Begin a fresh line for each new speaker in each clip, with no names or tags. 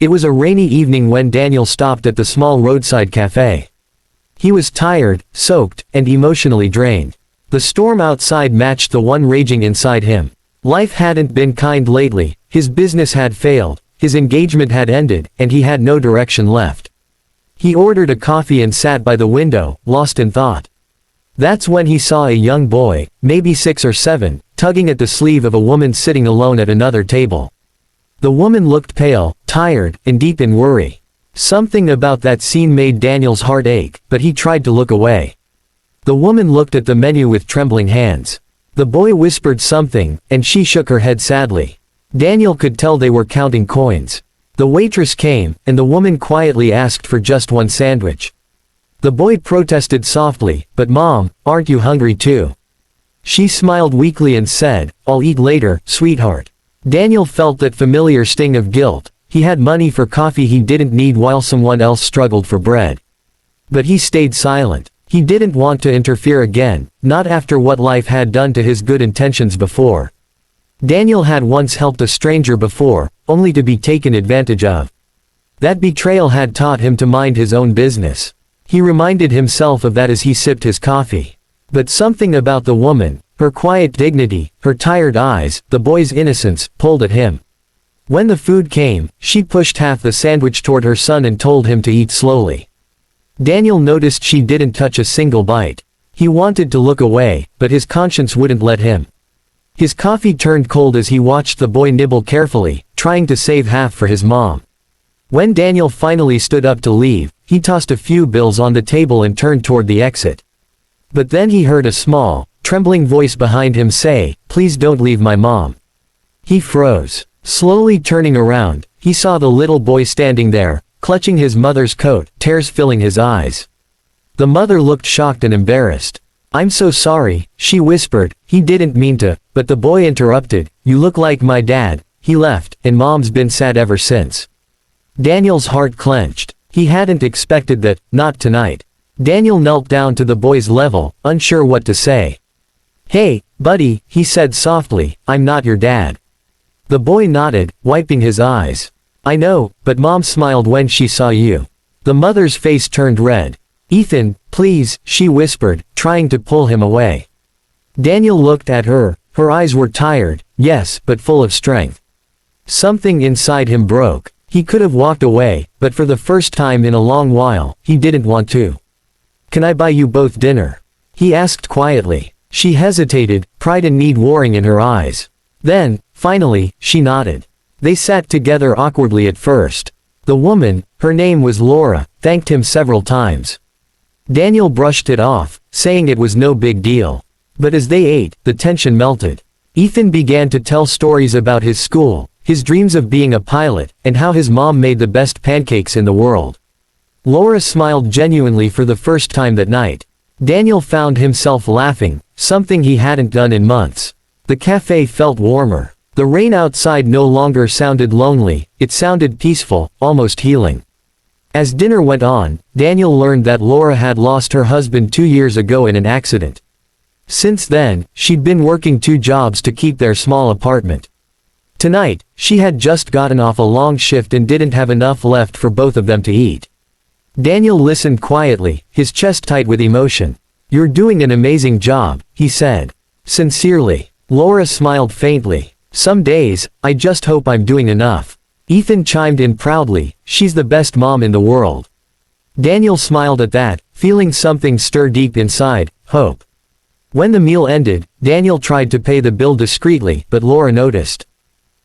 It was a rainy evening when Daniel stopped at the small roadside cafe. He was tired, soaked, and emotionally drained. The storm outside matched the one raging inside him. Life hadn't been kind lately, his business had failed, his engagement had ended, and he had no direction left. He ordered a coffee and sat by the window, lost in thought. That's when he saw a young boy, maybe 6 or 7, tugging at the sleeve of a woman sitting alone at another table. The woman looked pale, tired, and deep in worry. Something about that scene made Daniel's heart ache, but he tried to look away. The woman looked at the menu with trembling hands. The boy whispered something, and she shook her head sadly. Daniel could tell they were counting coins. The waitress came, and the woman quietly asked for just one sandwich. The boy protested softly, "But Mom, aren't you hungry too?" She smiled weakly and said, "I'll eat later, sweetheart." Daniel felt that familiar sting of guilt. He had money for coffee he didn't need while someone else struggled for bread. But he stayed silent. He didn't want to interfere again, not after what life had done to his good intentions before. Daniel had once helped a stranger before, only to be taken advantage of. That betrayal had taught him to mind his own business. He reminded himself of that as he sipped his coffee. But something about the woman, her quiet dignity, her tired eyes, the boy's innocence, pulled at him. When the food came, she pushed half the sandwich toward her son and told him to eat slowly. Daniel noticed she didn't touch a single bite. He wanted to look away, but his conscience wouldn't let him. His coffee turned cold as he watched the boy nibble carefully, trying to save half for his mom. When Daniel finally stood up to leave, he tossed a few bills on the table and turned toward the exit. But then he heard a small, trembling voice behind him say, "Please don't leave my mom." He froze. Slowly turning around, he saw the little boy standing there, clutching his mother's coat, tears filling his eyes. The mother looked shocked and embarrassed. "I'm so sorry," she whispered, "he didn't mean to," but the boy interrupted, "You look like my dad, he left, and Mom's been sad ever since." Daniel's heart clenched. He hadn't expected that, not tonight. Daniel knelt down to the boy's level, unsure what to say. "Hey, buddy," he said softly, "I'm not your dad." The boy nodded, wiping his eyes. "I know, but Mom smiled when she saw you." The mother's face turned red. "Ethan, please," she whispered, trying to pull him away. Daniel looked at her. Her eyes were tired, yes, but full of strength. Something inside him broke. He could have walked away, but for the first time in a long while, he didn't want to. "Can I buy you both dinner?" he asked quietly. She hesitated, pride and need warring in her eyes. Then, finally, she nodded. They sat together awkwardly at first. The woman, her name was Laura, thanked him several times. Daniel brushed it off, saying it was no big deal. But as they ate, the tension melted. Ethan began to tell stories about his school, his dreams of being a pilot, and how his mom made the best pancakes in the world. Laura smiled genuinely for the first time that night. Daniel found himself laughing, something he hadn't done in months. The cafe felt warmer. The rain outside no longer sounded lonely, it sounded peaceful, almost healing. As dinner went on, Daniel learned that Laura had lost her husband 2 years ago in an accident. Since then, she'd been working 2 jobs to keep their small apartment. Tonight, she had just gotten off a long shift and didn't have enough left for both of them to eat. Daniel listened quietly, his chest tight with emotion. "You're doing an amazing job," he said. "Sincerely." Laura smiled faintly. "Some days, I just hope I'm doing enough." Ethan chimed in proudly, "She's the best mom in the world." Daniel smiled at that, feeling something stir deep inside, hope. When the meal ended, Daniel tried to pay the bill discreetly, but Laura noticed.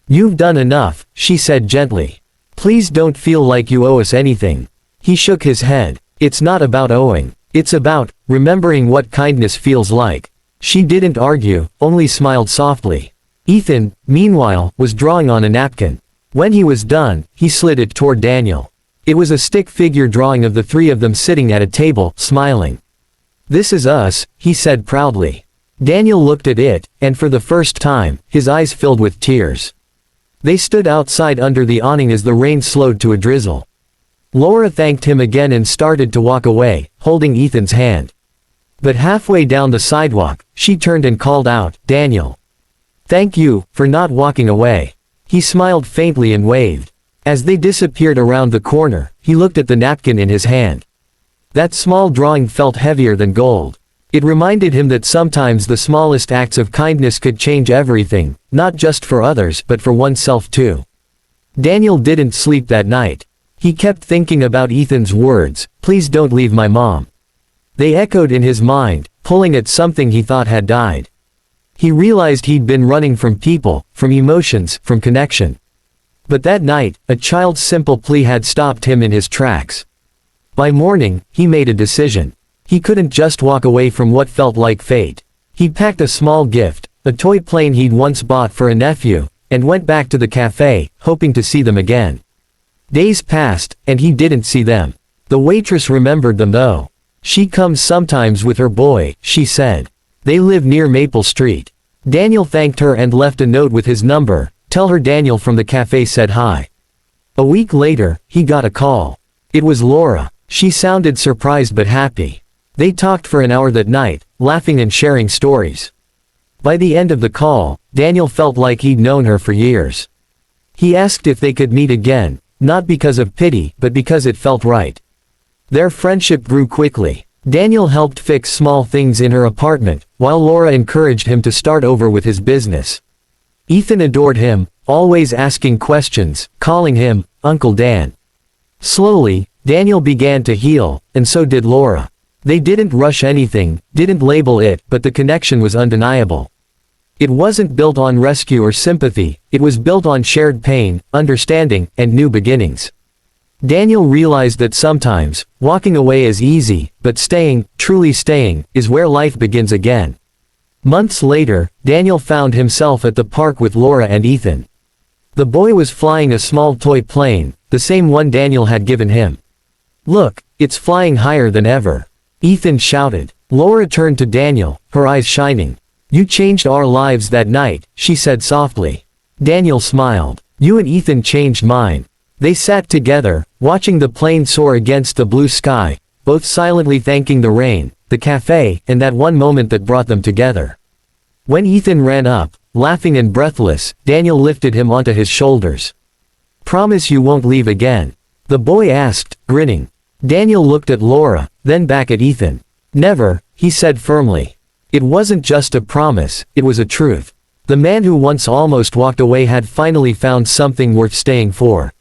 "You've done enough," she said gently. "Please don't feel like you owe us anything." He shook his head. "It's not about owing. It's about remembering what kindness feels like." She didn't argue, only smiled softly. Ethan, meanwhile, was drawing on a napkin. When he was done, he slid it toward Daniel. It was a stick figure drawing of the 3 of them sitting at a table, smiling. "This is us," he said proudly. Daniel looked at it, and for the first time, his eyes filled with tears. They stood outside under the awning as the rain slowed to a drizzle. Laura thanked him again and started to walk away, holding Ethan's hand. But halfway down the sidewalk, she turned and called out, "Daniel. Thank you, for not walking away." He smiled faintly and waved. As they disappeared around the corner, he looked at the napkin in his hand. That small drawing felt heavier than gold. It reminded him that sometimes the smallest acts of kindness could change everything, not just for others but for oneself too. Daniel didn't sleep that night. He kept thinking about Ethan's words, "Please don't leave my mom." They echoed in his mind, pulling at something he thought had died. He realized he'd been running from people, from emotions, from connection. But that night, a child's simple plea had stopped him in his tracks. By morning, he made a decision. He couldn't just walk away from what felt like fate. He packed a small gift, a toy plane he'd once bought for a nephew, and went back to the cafe, hoping to see them again. Days passed, and he didn't see them. The waitress remembered them though. "She comes sometimes with her boy," she said. "They live near Maple Street." Daniel thanked her and left a note with his number. "Tell her Daniel from the cafe said hi." A week later, he got a call. It was Laura. She sounded surprised but happy. They talked for an hour that night, laughing and sharing stories. By the end of the call, Daniel felt like he'd known her for years. He asked if they could meet again, not because of pity but because it felt right. Their friendship grew quickly. Daniel helped fix small things in her apartment, while Laura encouraged him to start over with his business. Ethan adored him, always asking questions, calling him Uncle Dan. Slowly, Daniel began to heal, and so did Laura. They didn't rush anything, didn't label it, but the connection was undeniable. It wasn't built on rescue or sympathy, it was built on shared pain, understanding, and new beginnings. Daniel realized that sometimes, walking away is easy, but staying, truly staying, is where life begins again. Months later, Daniel found himself at the park with Laura and Ethan. The boy was flying a small toy plane, the same one Daniel had given him. "Look, it's flying higher than ever," Ethan shouted. Laura turned to Daniel, her eyes shining. "You changed our lives that night," she said softly. Daniel smiled. "You and Ethan changed mine." They sat together, watching the plane soar against the blue sky, both silently thanking the rain, the cafe, and that one moment that brought them together. When Ethan ran up, laughing and breathless, Daniel lifted him onto his shoulders. "Promise you won't leave again?" the boy asked, grinning. Daniel looked at Laura, then back at Ethan. "Never," he said firmly. It wasn't just a promise, it was a truth. The man who once almost walked away had finally found something worth staying for.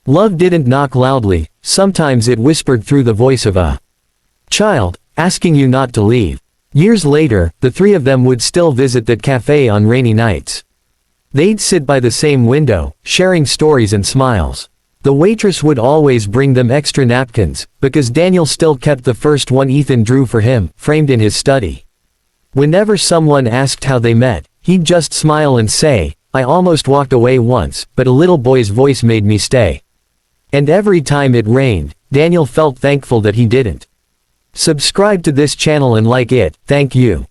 Love didn't knock loudly, sometimes it whispered through the voice of a child, asking you not to leave. Years later, the three of them would still visit that cafe on rainy nights. They'd sit by the same window, sharing stories and smiles. The waitress would always bring them extra napkins, because Daniel still kept the first one Ethan drew for him, framed in his study. Whenever someone asked how they met, he'd just smile and say, "I almost walked away once, but a little boy's voice made me stay." And every time it rained, Daniel felt thankful that he didn't. Subscribe to this channel and like it, thank you.